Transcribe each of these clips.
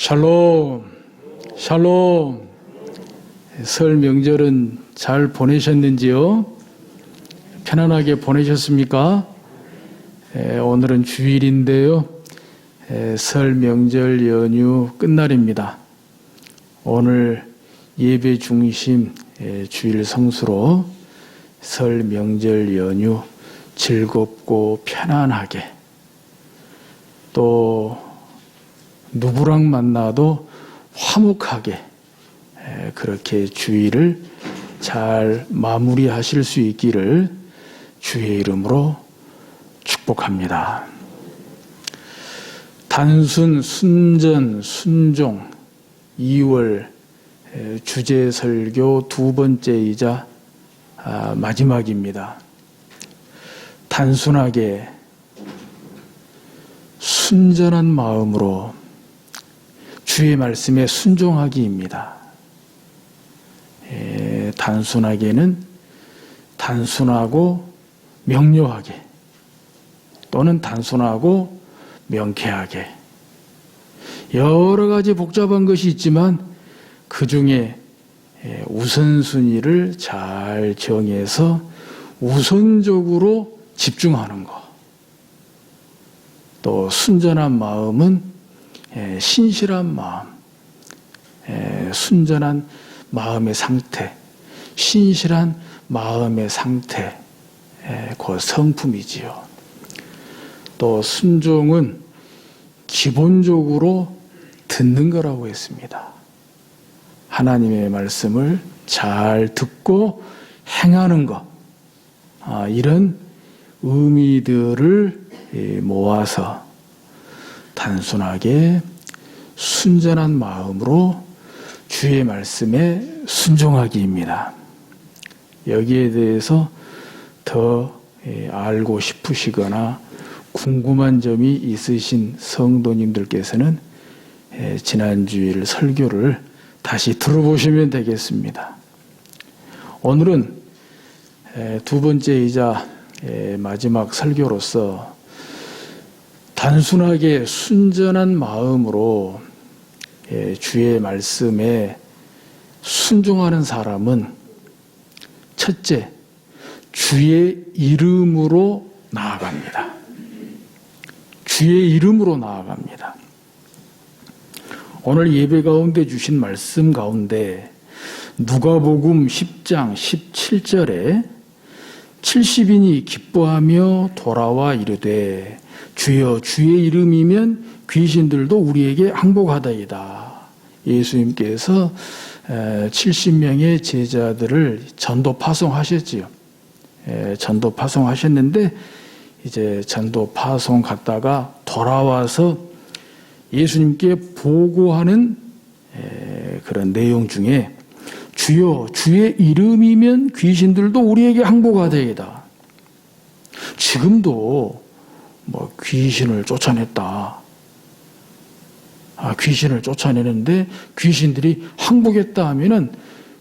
샬롬, 샬롬. 설 명절은 잘 보내셨는지요? 편안하게 보내셨습니까? 오늘은 주일인데요. 설 명절 연휴 끝날입니다. 오늘 예배 중심 주일 성수로 설 명절 연휴 즐겁고 편안하게, 또 누구랑 만나도 화목하게 그렇게 주일을 잘 마무리하실 수 있기를 주의 이름으로 축복합니다. 단순, 순전, 순종 2월 주제 설교 두 번째이자 마지막입니다. 단순하게 순전한 마음으로 주의 말씀에 순종하기입니다. 단순하게는 단순하고 명료하게, 또는 단순하고 명쾌하게, 여러 가지 복잡한 것이 있지만 그 중에 우선순위를 잘 정해서 우선적으로 집중하는 것. 또 순전한 마음은 신실한 마음, 순전한 마음의 상태, 신실한 마음의 상태, 그 성품이지요. 또 순종은 기본적으로 듣는 거라고 했습니다. 하나님의 말씀을 잘 듣고 행하는 것, 이런 의미들을 모아서 단순하게 순전한 마음으로 주의 말씀에 순종하기입니다. 여기에 대해서 더 알고 싶으시거나 궁금한 점이 있으신 성도님들께서는 지난 주일 설교를 다시 들어보시면 되겠습니다. 오늘은 두 번째이자 마지막 설교로서 단순하게 순전한 마음으로 주의 말씀에 순종하는 사람은 첫째, 주의 이름으로 나아갑니다. 주의 이름으로 나아갑니다. 오늘 예배 가운데 주신 말씀 가운데 누가복음 10장 17절에 70인이 기뻐하며 돌아와 이르되 주여 주의 이름이면 귀신들도 우리에게 항복하다이다. 예수님께서 70명의 제자들을 전도 파송하셨지요. 전도 파송하셨는데 이제 전도 파송 갔다가 돌아와서 예수님께 보고하는 그런 내용 중에 주여 주의 이름이면 귀신들도 우리에게 항복하다이다. 지금도 귀신을 쫓아냈다. 귀신을 쫓아내는데 귀신들이 항복했다 하면은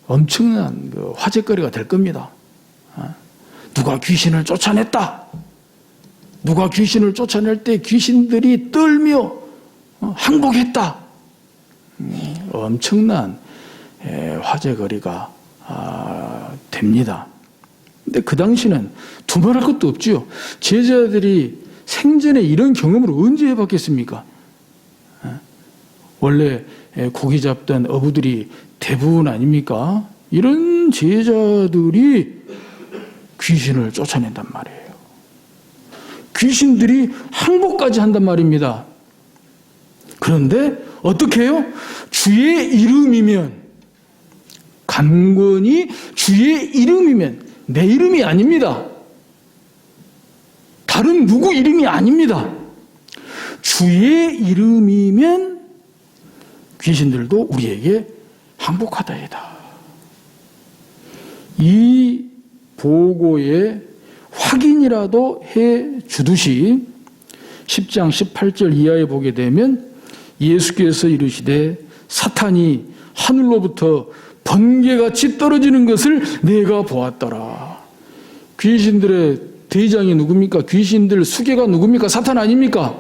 엄청난 화제거리가 될 겁니다. 누가 귀신을 쫓아냈다. 누가 귀신을 쫓아낼 때 귀신들이 떨며 항복했다. 엄청난 화제거리가 됩니다. 근데 그 당시는 두말할 것도 없지요. 제자들이 생전에 이런 경험을 언제 해봤겠습니까? 원래 고기 잡던 어부들이 대부분 아닙니까? 이런 제자들이 귀신을 쫓아낸단 말이에요. 귀신들이 항복까지 한단 말입니다. 그런데 어떻게 해요? 주의 이름이면, 간건히 주의 이름이면, 내 이름이 아닙니다. 다른 누구 이름이 아닙니다. 주의 이름이면 귀신들도 우리에게 항복하다이다. 이 보고에 확인이라도 해 주듯이 10장 18절 이하에 보게 되면 예수께서 이르시되 사탄이 하늘로부터 번개같이 떨어지는 것을 내가 보았더라. 귀신들의 대장이 누굽니까? 귀신들 수계가 누굽니까? 사탄 아닙니까?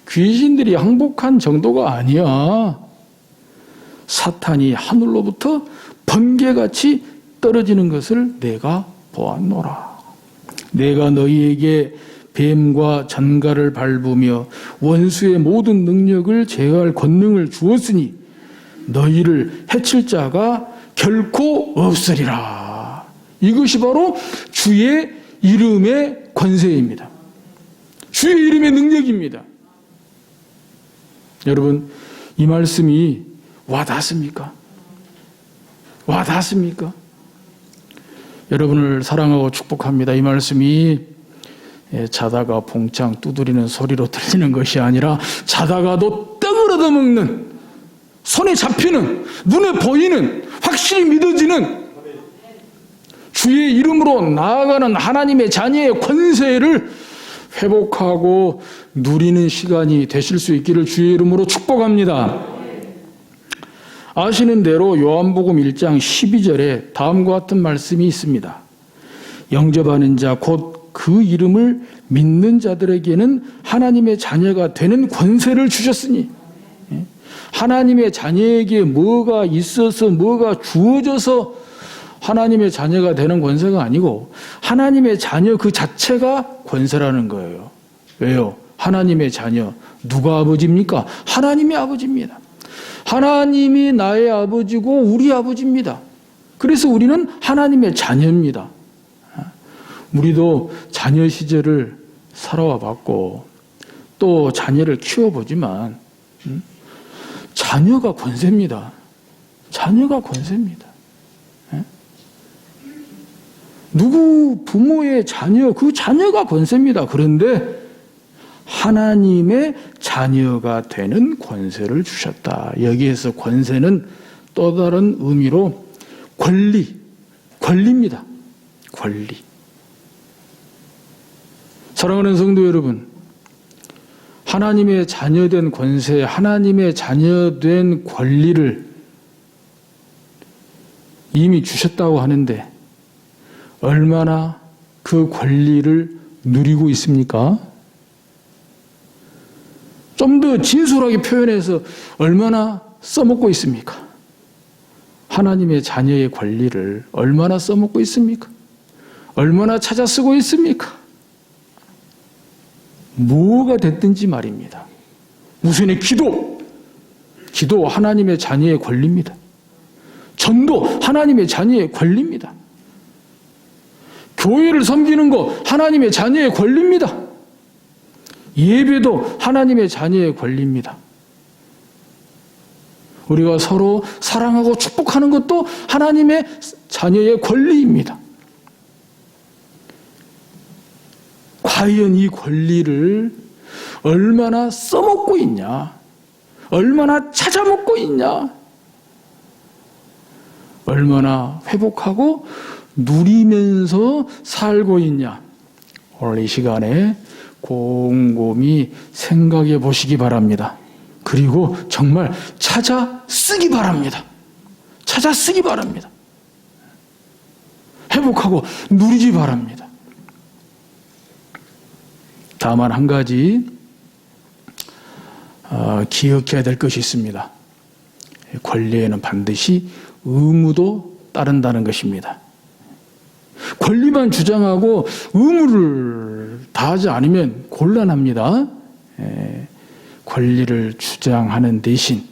귀신들이 항복한 정도가 아니야. 사탄이 하늘로부터 번개같이 떨어지는 것을 내가 보았노라. 내가 너희에게 뱀과 전갈을 밟으며 원수의 모든 능력을 제어할 권능을 주었으니 너희를 해칠 자가 결코 없으리라. 이것이 바로 주의 이름의 권세입니다. 주의 이름의 능력입니다. 여러분, 이 말씀이 와닿습니까? 와닿습니까? 여러분을 사랑하고 축복합니다. 이 말씀이 자다가 봉창 두드리는 소리로 들리는 것이 아니라 자다가도 떡을 얻어먹는, 손에 잡히는, 눈에 보이는, 확실히 믿어지는 주의 이름으로 나아가는 하나님의 자녀의 권세를 회복하고 누리는 시간이 되실 수 있기를 주의 이름으로 축복합니다. 아시는 대로 요한복음 1장 12절에 다음과 같은 말씀이 있습니다. 영접하는 자 곧 그 이름을 믿는 자들에게는 하나님의 자녀가 되는 권세를 주셨으니, 하나님의 자녀에게 뭐가 있어서 뭐가 주어져서 하나님의 자녀가 되는 권세가 아니고 하나님의 자녀 그 자체가 권세라는 거예요. 왜요? 하나님의 자녀, 누가 아버지입니까? 하나님이 아버지입니다. 하나님이 나의 아버지고 우리 아버지입니다. 그래서 우리는 하나님의 자녀입니다. 우리도 자녀 시절을 살아와 봤고 또 자녀를 키워보지만 자녀가 권세입니다. 자녀가 권세입니다. 누구 부모의 자녀, 그 자녀가 권세입니다. 그런데 하나님의 자녀가 되는 권세를 주셨다. 여기에서 권세는 또 다른 의미로 권리입니다. 권리. 사랑하는 성도 여러분, 하나님의 자녀된 권세, 하나님의 자녀된 권리를 이미 주셨다고 하는데 얼마나 그 권리를 누리고 있습니까? 좀 더 진솔하게 표현해서 얼마나 써먹고 있습니까? 하나님의 자녀의 권리를 얼마나 써먹고 있습니까? 얼마나 찾아 쓰고 있습니까? 뭐가 됐든지 말입니다. 우선의 기도 하나님의 자녀의 권리입니다. 전도 하나님의 자녀의 권리입니다. 교회를 섬기는 거 하나님의 자녀의 권리입니다. 예배도 하나님의 자녀의 권리입니다. 우리가 서로 사랑하고 축복하는 것도 하나님의 자녀의 권리입니다. 과연 이 권리를 얼마나 써먹고 있냐? 얼마나 찾아먹고 있냐? 얼마나 회복하고 누리면서 살고 있냐? 오늘 이 시간에 곰곰이 생각해 보시기 바랍니다. 그리고 정말 찾아 쓰기 바랍니다. 찾아 쓰기 바랍니다. 회복하고 누리기 바랍니다. 다만 한 가지 기억해야 될 것이 있습니다. 권리에는 반드시 의무도 따른다는 것입니다. 권리만 주장하고 의무를 다하지 않으면 곤란합니다. 권리를 주장하는 대신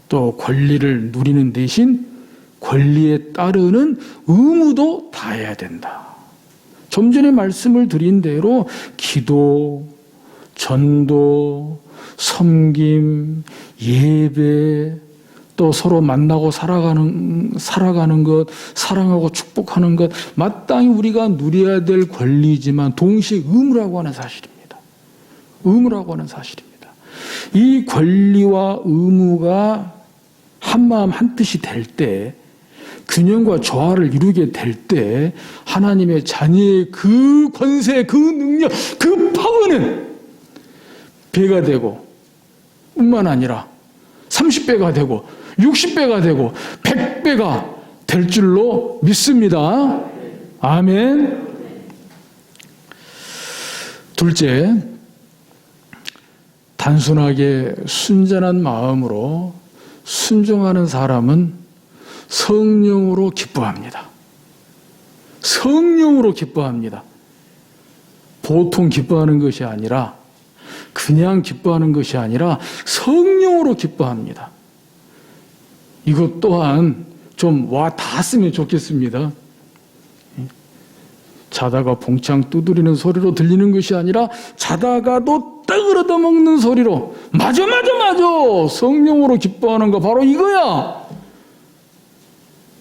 또 권리를 누리는 대신 권리에 따르는 의무도 다해야 된다. 좀 전에 말씀을 드린 대로 기도, 전도, 섬김, 예배, 또 서로 만나고 살아가는 것, 사랑하고 축복하는 것, 마땅히 우리가 누려야 될 권리지만 동시에 의무라고 하는 사실입니다. 의무라고 하는 사실입니다. 이 권리와 의무가 한마음 한뜻이 될 때, 균형과 조화를 이루게 될 때 하나님의 자녀의 그 권세, 그 능력, 그 파워는 배가 되고 뿐만 아니라 30배가 되고 60배가 되고 100배가 될 줄로 믿습니다. 아멘. 둘째, 단순하게 순전한 마음으로 순종하는 사람은 성령으로 기뻐합니다. 성령으로 기뻐합니다. 보통 기뻐하는 것이 아니라, 그냥 기뻐하는 것이 아니라 성령으로 기뻐합니다. 이것 또한 좀 와 닿았으면 좋겠습니다. 자다가 봉창 두드리는 소리로 들리는 것이 아니라 자다가도 떡을 얻어먹는 소리로, 맞아 성령으로 기뻐하는 거 바로 이거야.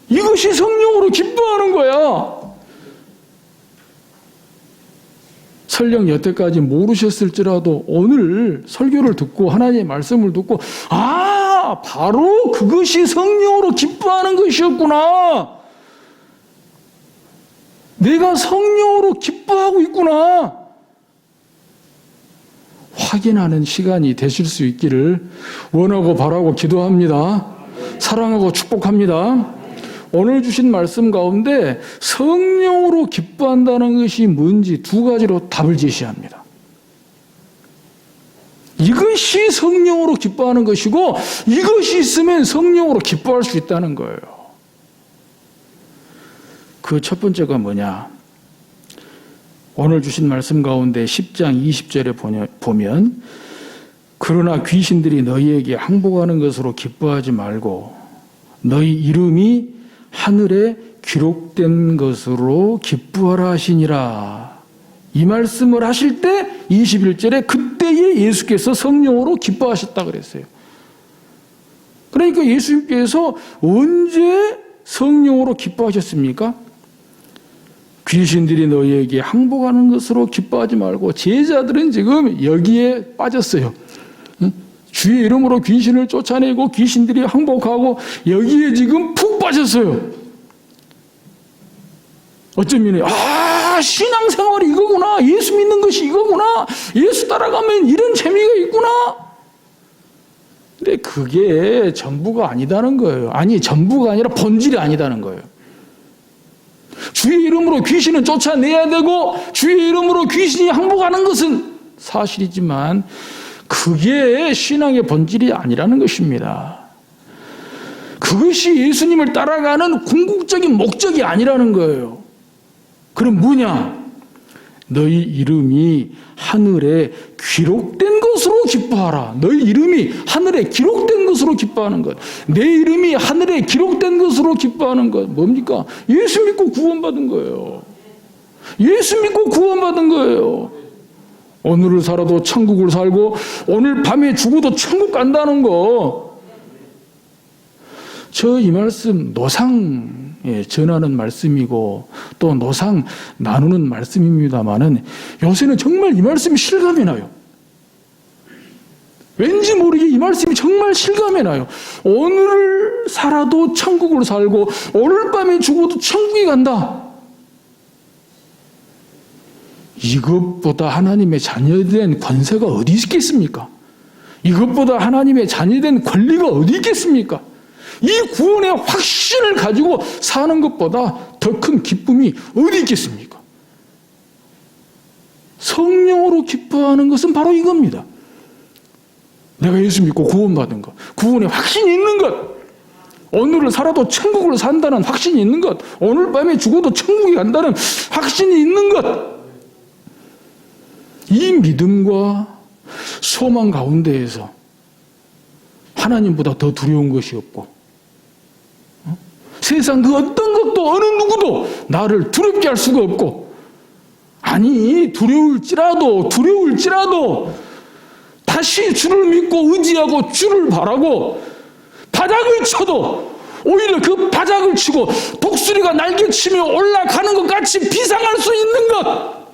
이것이 성령으로 기뻐하는 거야. 설령 여태까지 모르셨을지라도 오늘 설교를 듣고 하나님의 말씀을 듣고, 바로 그것이 성령으로 기뻐하는 것이었구나. 내가 성령으로 기뻐하고 있구나. 확인하는 시간이 되실 수 있기를 원하고 바라고 기도합니다. 사랑하고 축복합니다. 오늘 주신 말씀 가운데 성령으로 기뻐한다는 것이 뭔지 두 가지로 답을 제시합니다. 이것이 성령으로 기뻐하는 것이고, 이것이 있으면 성령으로 기뻐할 수 있다는 거예요. 그 첫 번째가 뭐냐? 오늘 주신 말씀 가운데 10장 20절에 보면, 그러나 귀신들이 너희에게 항복하는 것으로 기뻐하지 말고 너희 이름이 하늘에 기록된 것으로 기뻐하라 하시니라. 이 말씀을 하실 때 21절에 그때에 예수께서 성령으로 기뻐하셨다 그랬어요. 그러니까 예수님께서 언제 성령으로 기뻐하셨습니까? 귀신들이 너희에게 항복하는 것으로 기뻐하지 말고, 제자들은 지금 여기에 빠졌어요. 주의 이름으로 귀신을 쫓아내고 귀신들이 항복하고 여기에 지금 푹 빠졌어요. 어쩌면 신앙생활이 이거구나, 예수 믿는 것이 이거구나, 예수 따라가면 이런 재미가 있구나. 근데 그게 전부가 아니다는 거예요. 아니, 전부가 아니라 본질이 아니다는 거예요. 주의 이름으로 귀신은 쫓아내야 되고 주의 이름으로 귀신이 항복하는 것은 사실이지만 그게 신앙의 본질이 아니라는 것입니다. 그것이 예수님을 따라가는 궁극적인 목적이 아니라는 거예요. 그럼 뭐냐? 너희 이름이 하늘에 기록된 것으로 기뻐하라. 너희 이름이 하늘에 기록된 것으로 기뻐하는 것. 내 이름이 하늘에 기록된 것으로 기뻐하는 것. 뭡니까? 예수 믿고 구원받은 거예요. 예수 믿고 구원받은 거예요. 오늘을 살아도 천국을 살고 오늘 밤에 죽어도 천국 간다는 거. 저 이 말씀 노상 전하는 말씀이고 또 노상 나누는 말씀입니다만은 요새는 정말 이 말씀이 실감이 나요. 왠지 모르게 이 말씀이 정말 실감이 나요. 오늘을 살아도 천국을 살고 오늘 밤에 죽어도 천국에 간다. 이것보다 하나님의 자녀된 권세가 어디 있겠습니까? 이것보다 하나님의 자녀된 권리가 어디 있겠습니까? 이 구원의 확신을 가지고 사는 것보다 더 큰 기쁨이 어디 있겠습니까? 성령으로 기뻐하는 것은 바로 이겁니다. 내가 예수 믿고 구원받은 것, 구원의 확신이 있는 것, 오늘을 살아도 천국을 산다는 확신이 있는 것, 오늘 밤에 죽어도 천국에 간다는 확신이 있는 것, 이 믿음과 소망 가운데에서 하나님보다 더 두려운 것이 없고 세상 그 어떤 것도 어느 누구도 나를 두렵게 할 수가 없고, 아니 두려울지라도 다시 주를 믿고 의지하고 주를 바라고 바닥을 쳐도 오히려 그 바닥을 치고 독수리가 날개치며 올라가는 것 같이 비상할 수 있는 것,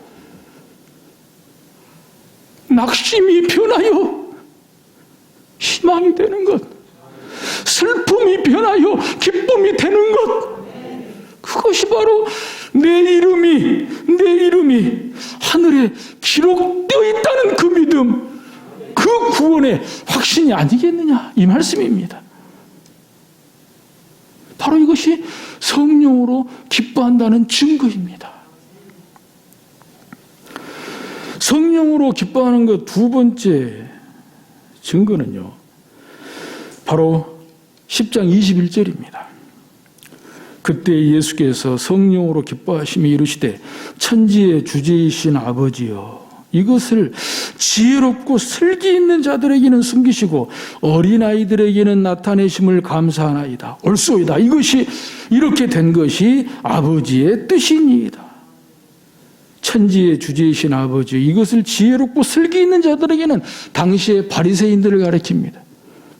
낙심이 변하여 희망이 되는 것, 슬픔이 변하여 기쁨이 되는 것, 그것이 바로 내 이름이 하늘에 기록되어 있다는 그 믿음, 그 구원의 확신이 아니겠느냐, 이 말씀입니다. 바로 이것이 성령으로 기뻐한다는 증거입니다. 성령으로 기뻐하는 것 두 번째, 증거는요, 바로 10장 21절입니다. 그때 예수께서 성령으로 기뻐하시며 이르시되 천지의 주제이신 아버지여, 이것을 지혜롭고 슬기 있는 자들에게는 숨기시고 어린아이들에게는 나타내심을 감사하나이다. 옳소이다. 이것이 이렇게 된 것이 아버지의 뜻이니이다. 천지의 주제이신 아버지, 이것을 지혜롭고 슬기 있는 자들에게는 당시의 바리새인들을 가리킵니다.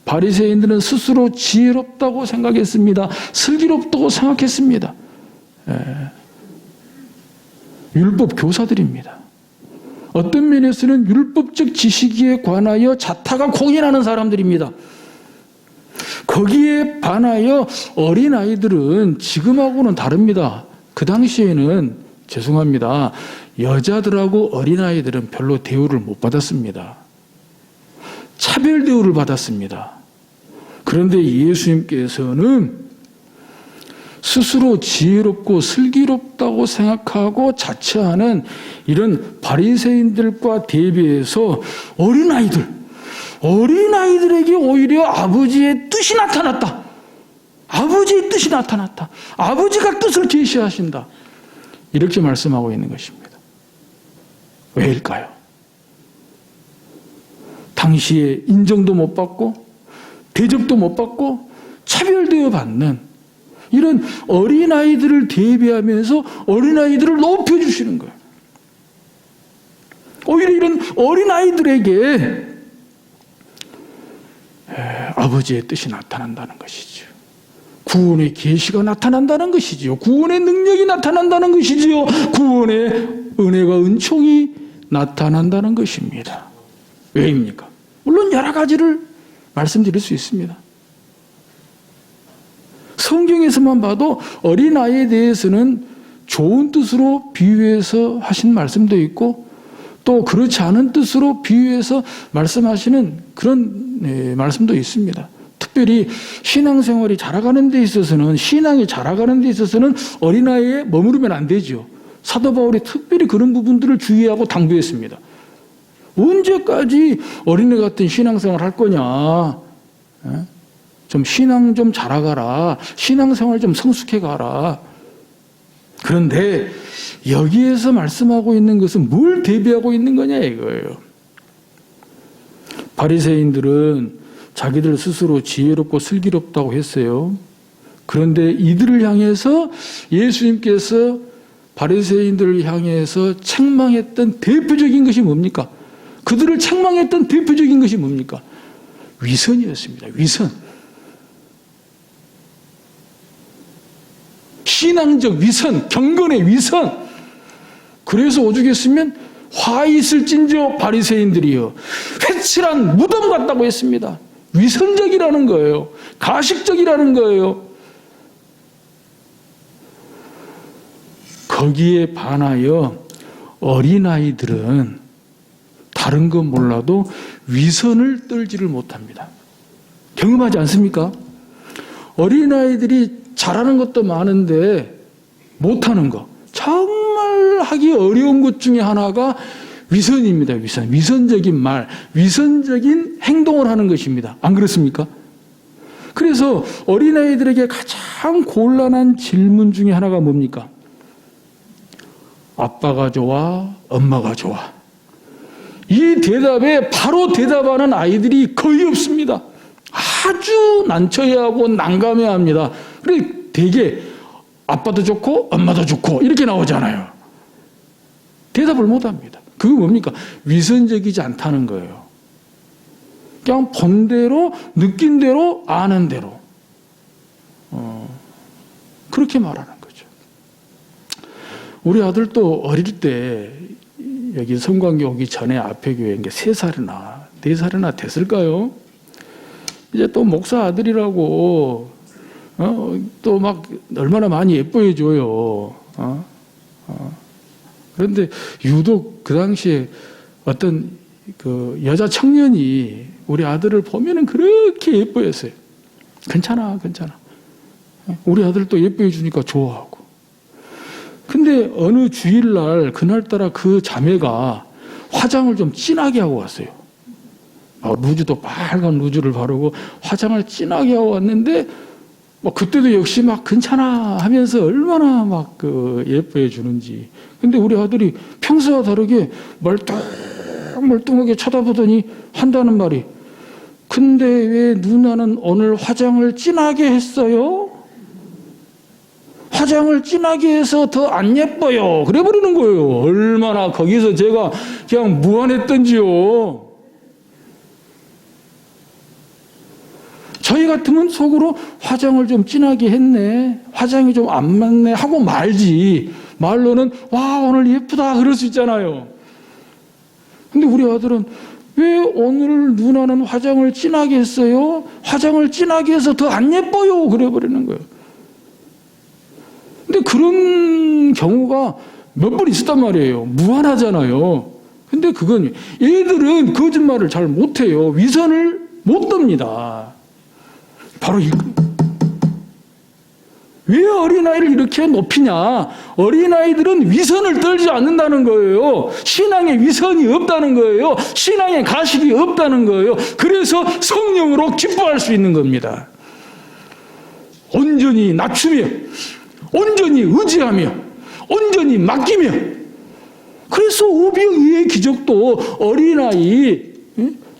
바리새인들은 스스로 지혜롭다고 생각했습니다. 슬기롭다고 생각했습니다. 율법 교사들입니다. 어떤 면에서는 율법적 지식에 관하여 자타가 공인하는 사람들입니다. 거기에 반하여 어린아이들은 지금하고는 다릅니다. 그 당시에는 죄송합니다, 여자들하고 어린아이들은 별로 대우를 못 받았습니다. 차별 대우를 받았습니다. 그런데 예수님께서는 스스로 지혜롭고 슬기롭다고 생각하고 자처하는 이런 바리새인들과 대비해서 어린아이들에게 오히려 아버지의 뜻이 나타났다. 아버지의 뜻이 나타났다. 아버지가 뜻을 제시하신다. 이렇게 말씀하고 있는 것입니다. 왜일까요? 당시에 인정도 못 받고 대접도 못 받고 차별되어 받는 이런 어린아이들을 대비하면서 어린아이들을 높여주시는 거예요. 오히려 이런 어린아이들에게 아버지의 뜻이 나타난다는 것이죠. 구원의 계시가 나타난다는 것이지요. 구원의 능력이 나타난다는 것이지요. 구원의 은혜가 은총이 나타난다는 것입니다. 왜입니까? 물론 여러 가지를 말씀드릴 수 있습니다. 성경에서만 봐도 어린아이에 대해서는 좋은 뜻으로 비유해서 하신 말씀도 있고 또 그렇지 않은 뜻으로 비유해서 말씀하시는 그런 말씀도 있습니다. 특별히 신앙생활이 자라가는 데 있어서는, 신앙이 자라가는 데 있어서는 어린아이에 머무르면 안 되죠. 사도 바울이 특별히 그런 부분들을 주의하고 당부했습니다. 언제까지 어린애 같은 신앙생활 할 거냐? 좀 신앙 좀 자라가라. 신앙생활 좀 성숙해가라. 그런데 여기에서 말씀하고 있는 것은 뭘 대비하고 있는 거냐 이거예요. 바리새인들은 자기들 스스로 지혜롭고 슬기롭다고 했어요. 그런데 이들을 향해서 예수님께서 바리새인들을 향해서 책망했던 대표적인 것이 뭡니까? 그들을 책망했던 대표적인 것이 뭡니까? 위선이었습니다. 위선. 신앙적 위선, 경건의 위선. 그래서 오죽했으면 화 있을진저 바리새인들이여 회칠한 무덤 같다고 했습니다. 위선적이라는 거예요. 가식적이라는 거예요. 거기에 반하여 어린아이들은 다른 건 몰라도 위선을 떨지를 못합니다. 경험하지 않습니까? 어린아이들이 잘하는 것도 많은데 못하는 거, 정말 하기 어려운 것 중에 하나가 위선입니다. 위선. 위선적인 말, 위선적인 행동을 하는 것입니다. 안 그렇습니까? 그래서 어린아이들에게 가장 곤란한 질문 중에 하나가 뭡니까? 아빠가 좋아? 엄마가 좋아? 이 대답에 바로 대답하는 아이들이 거의 없습니다. 아주 난처해하고 난감해합니다. 그래서 되게 아빠도 좋고 엄마도 좋고 이렇게 나오잖아요. 대답을 못합니다. 그게 뭡니까? 위선적이지 않다는 거예요. 그냥 본 대로, 느낀 대로, 아는 대로 그렇게 말하는 거죠. 우리 아들도 어릴 때 여기 성관교 오기 전에 앞에 교회에 3살이나 4살이나 됐을까요? 이제 또 목사 아들이라고 또 막 얼마나 많이 예뻐해 줘요. 그런데 유독 그 당시에 어떤 그 여자 청년이 우리 아들을 보면은 그렇게 예뻐했어요. 괜찮아. 우리 아들도 예뻐해 주니까 좋아하고. 근데 어느 주일날 그날따라 그 자매가 화장을 좀 진하게 하고 왔어요. 루즈도 빨간 루즈를 바르고 화장을 진하게 하고 왔는데 그때도 역시 괜찮아 하면서 얼마나 예뻐해 주는지. 근데 우리 아들이 평소와 다르게 멀뚱멀뚱하게 쳐다보더니 한다는 말이, 근데 왜 누나는 오늘 화장을 진하게 했어요? 화장을 진하게 해서 더 안 예뻐요. 그래 버리는 거예요. 얼마나 거기서 제가 그냥 무안했던지요. 저희 같으면 속으로 화장을 좀 진하게 했네, 화장이 좀 안 맞네 하고 말지, 말로는 와 오늘 예쁘다 그럴 수 있잖아요. 근데 우리 아들은 왜 오늘 누나는 화장을 진하게 했어요? 화장을 진하게 해서 더 안 예뻐요. 그래 버리는 거예요. 근데 그런 경우가 몇 번 있었단 말이에요. 무한하잖아요. 근데 그건 얘들은 거짓말을 잘 못해요. 위선을 못 떱니다. 바로 왜 어린아이를 이렇게 높이냐? 어린아이들은 위선을 떨지 않는다는 거예요. 신앙에 위선이 없다는 거예요. 신앙에 가식이 없다는 거예요. 그래서 성령으로 기뻐할 수 있는 겁니다. 온전히 낮추며, 온전히 의지하며, 온전히 맡기며. 그래서 오병이의 기적도 어린아이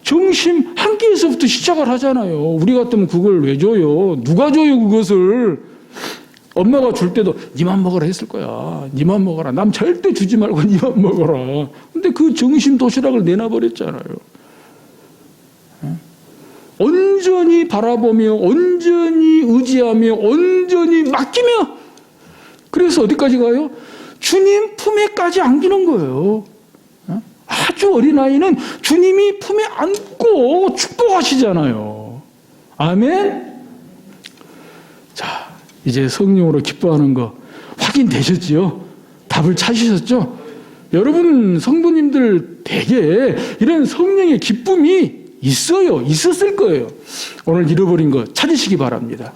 정심 한 끼에서부터 시작을 하잖아요. 우리 같으면 그걸 왜 줘요? 누가 줘요 그것을? 엄마가 줄 때도 니만 먹어라 했을 거야. 니만 먹어라. 남 절대 주지 말고 니만 먹어라. 근데 그 정심 도시락을 내놔버렸잖아요. 온전히 바라보며, 온전히 의지하며, 온전히 맡기며. 그래서 어디까지 가요? 주님 품에까지 안기는 거예요. 아주 어린아이는 주님이 품에 안고 축복하시잖아요. 아멘? 자, 이제 성령으로 기뻐하는 거 확인되셨지요? 답을 찾으셨죠? 여러분 성도님들 대개 이런 성령의 기쁨이 있어요. 있었을 거예요. 오늘 잃어버린 거 찾으시기 바랍니다.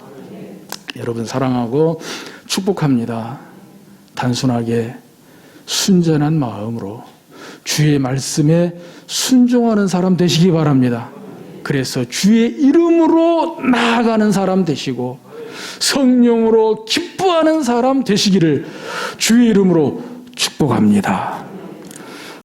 여러분 사랑하고 축복합니다. 단순하게 순전한 마음으로 주의 말씀에 순종하는 사람 되시기 바랍니다. 그래서 주의 이름으로 나아가는 사람 되시고 성령으로 기뻐하는 사람 되시기를 주의 이름으로 축복합니다.